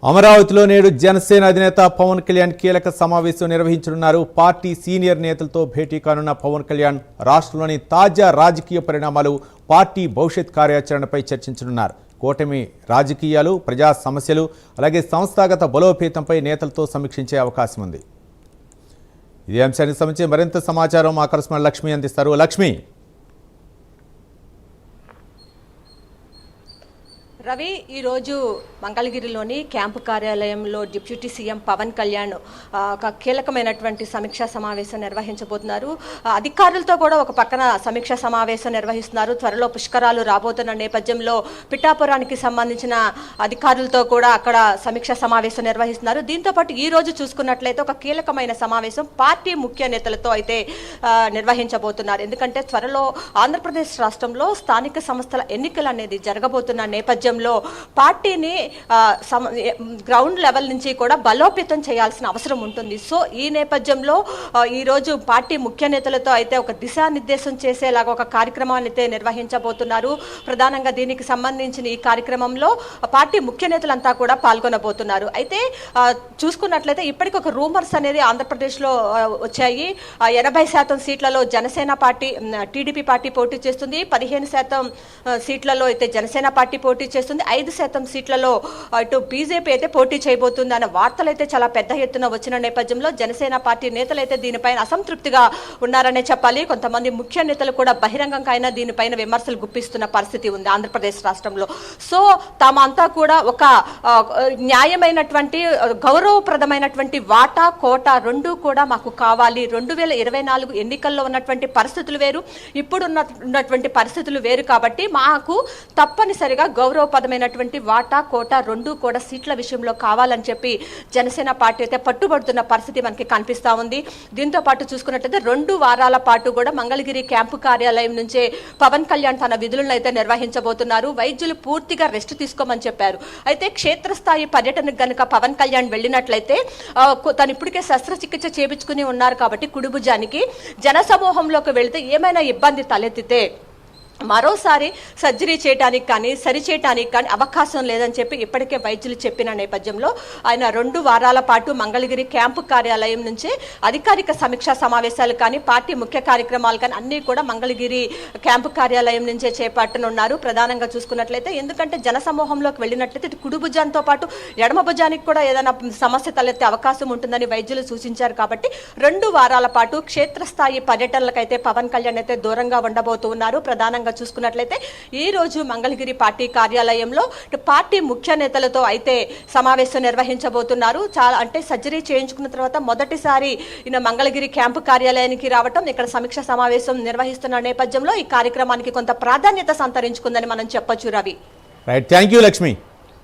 అమరావతిలో నేడు జనసేన అధినేత పవన్ కళ్యాణ్ కీలక సమావేశం నిర్వహించనున్నారు. పార్టీ సీనియర్ నేతలతో భేటీ కానున్న పవన్ కళ్యాణ్ రాష్ట్రంలోని తాజా రాజకీయ పరిణామాలు, పార్టీ భవిష్యత్ కార్యాచరణపై చర్చించనున్నారు. కూటమి రాజకీయాలు, ప్రజా సమస్యలు, అలాగే సంస్థాగత బలోపేతంపై నేతలతో సమీక్షించే అవకాశం ఉంది. ఇదే అంశానికి సంబంధించి మరింత సమాచారం మా కరెస్పాండెంట్ లక్ష్మి అందిస్తారు. లక్ష్మి, రవి, ఈరోజు మంగళగిరిలోని క్యాంపు కార్యాలయంలో డిప్యూటీ సీఎం పవన్ కళ్యాణ్ ఒక కీలకమైనటువంటి సమీక్షా సమావేశం నిర్వహించబోతున్నారు. అధికారులతో కూడా ఒక పక్కన సమీక్షా సమావేశం నిర్వహిస్తున్నారు. త్వరలో పుష్కరాలు రాబోతున్న నేపథ్యంలో పిఠాపురానికి సంబంధించిన అధికారులతో కూడా అక్కడ సమీక్షా సమావేశం నిర్వహిస్తున్నారు. దీంతోపాటు ఈ రోజు చూసుకున్నట్లయితే ఒక కీలకమైన సమావేశం పార్టీ ముఖ్య నేతలతో అయితే నిర్వహించబోతున్నారు. ఎందుకంటే త్వరలో ఆంధ్రప్రదేశ్ రాష్ట్రంలో స్థానిక సంస్థల ఎన్నికలు అనేది జరగబోతున్న నేపథ్యం పార్టీని గ్రౌండ్ లెవెల్ నుంచి కూడా బలోపేతం చేయాల్సిన అవసరం ఉంటుంది. సో ఈ నేపథ్యంలో ఈరోజు పార్టీ ముఖ్య నేతలతో అయితే ఒక దిశానిర్దేశం చేసేలాగా ఒక కార్యక్రమాన్ని అయితే నిర్వహించబోతున్నారు. ప్రధానంగా దీనికి సంబంధించిన ఈ కార్యక్రమంలో పార్టీ ముఖ్య నేతలంతా కూడా పాల్గొనబోతున్నారు. అయితే చూసుకున్నట్లయితే ఇప్పటికి ఒక రూమర్స్ అనేది ఆంధ్రప్రదేశ్లో వచ్చాయి. 80% సీట్లలో జనసేన పార్టీ, టీడీపీ పార్టీ పోటీ చేస్తుంది. 15% సీట్లలో అయితే జనసేన పార్టీ పోటీ చేస్తుంది. 5% సీట్లలో ఇటు బీజేపీ అయితే పోటీ చేయబోతుంది అనే వార్తలు అయితే చాలా పెద్ద ఎత్తున వచ్చిన నేపథ్యంలో జనసేన పార్టీ నేతలైతే దీనిపైన అసంతృప్తిగా ఉన్నారనే చెప్పాలి. కొంతమంది ముఖ్య నేతలు కూడా బహిరంగంగా అయినా దీనిపైన విమర్శలు గుప్పిస్తున్న పరిస్థితి ఉంది ఆంధ్రప్రదేశ్ రాష్ట్రంలో. సో తామంతా కూడా ఒక న్యాయమైనటువంటి, గౌరవప్రదమైనటువంటి వాటా, కోట రెండు కూడా మాకు కావాలి. 2024 ఎన్నికల్లో ఉన్నటువంటి పరిస్థితులు వేరు, ఇప్పుడు ఉన్నటువంటి పరిస్థితులు వేరు. కాబట్టి మాకు తప్పనిసరిగా గౌరవపదమైనటువంటి వాటా, కోట రెండు కూడా సీట్ల విషయంలో కావాలని చెప్పి జనసేన పార్టీ అయితే పట్టుబడుతున్న పరిస్థితి మనకి కనిపిస్తా ఉంది. దీంతో పాటు చూసుకున్నట్లయితే 2 వారాల పాటు కూడా మంగళగిరి క్యాంపు కార్యాలయం నుంచే పవన్ కళ్యాణ్ తన విధులను అయితే నిర్వహించబోతున్నారు. వైద్యులు పూర్తిగా రెస్ట్ తీసుకోమని చెప్పారు. అయితే క్షేత్రస్థాయి పర్యటనకు గనుక పవన్ కళ్యాణ్ వెళ్ళినట్లయితే తను ఇప్పటికే శస్త్రచికిత్స చేయించుకుని ఉన్నారు కాబట్టి కుడిభుజానికి జనసమూహంలోకి వెళితే ఏమైనా ఇబ్బంది తలెత్తితే మరోసారి సర్జరీ చేయడానికి కానీ సరిచేయడానికి కానీ అవకాశం లేదని చెప్పి ఇప్పటికే వైద్యులు చెప్పిన నేపథ్యంలో ఆయన 2 వారాల పాటు మంగళగిరి క్యాంపు కార్యాలయం నుంచే అధికారిక సమీక్షా సమావేశాలు కానీ, పార్టీ ముఖ్య కార్యక్రమాలు కానీ అన్నీ కూడా మంగళగిరి క్యాంపు కార్యాలయం నుంచే చేపట్టనున్నారు. ప్రధానంగా చూసుకున్నట్లయితే ఎందుకంటే జనసమూహంలోకి వెళ్ళినట్లయితే ఇటు కుడి భుజాంతో పాటు ఎడమ భుజానికి కూడా ఏదైనా సమస్య తలెత్తే అవకాశం ఉంటుందని వైద్యులు సూచించారు. కాబట్టి 2 వారాల పాటు క్షేత్రస్థాయి పర్యటనలకైతే పవన్ కళ్యాణ్ అయితే దూరంగా ఉండబోతున్నారు. ప్రధానంగా చూసుకున్నట్లయితే ఈ రోజు మంగళగిరి పార్టీ కార్యాలయంలో పార్టీ ముఖ్య నేతలతో అయితే సమావేశం నిర్వహించబోతున్నారు. చాలా అంటే సర్జరీ చేయించుకున్న తర్వాత మొదటిసారి ఈయన మంగళగిరి క్యాంపు కార్యాలయానికి రావటం, ఇక్కడ సమీక్ష సమావేశం నిర్వహిస్తున్న నేపథ్యంలో ఈ కార్యక్రమానికి కొంత ప్రాధాన్యత సంతరించుకుందని మనం చెప్పొచ్చు. Ravi, right, thank you Lakshmi.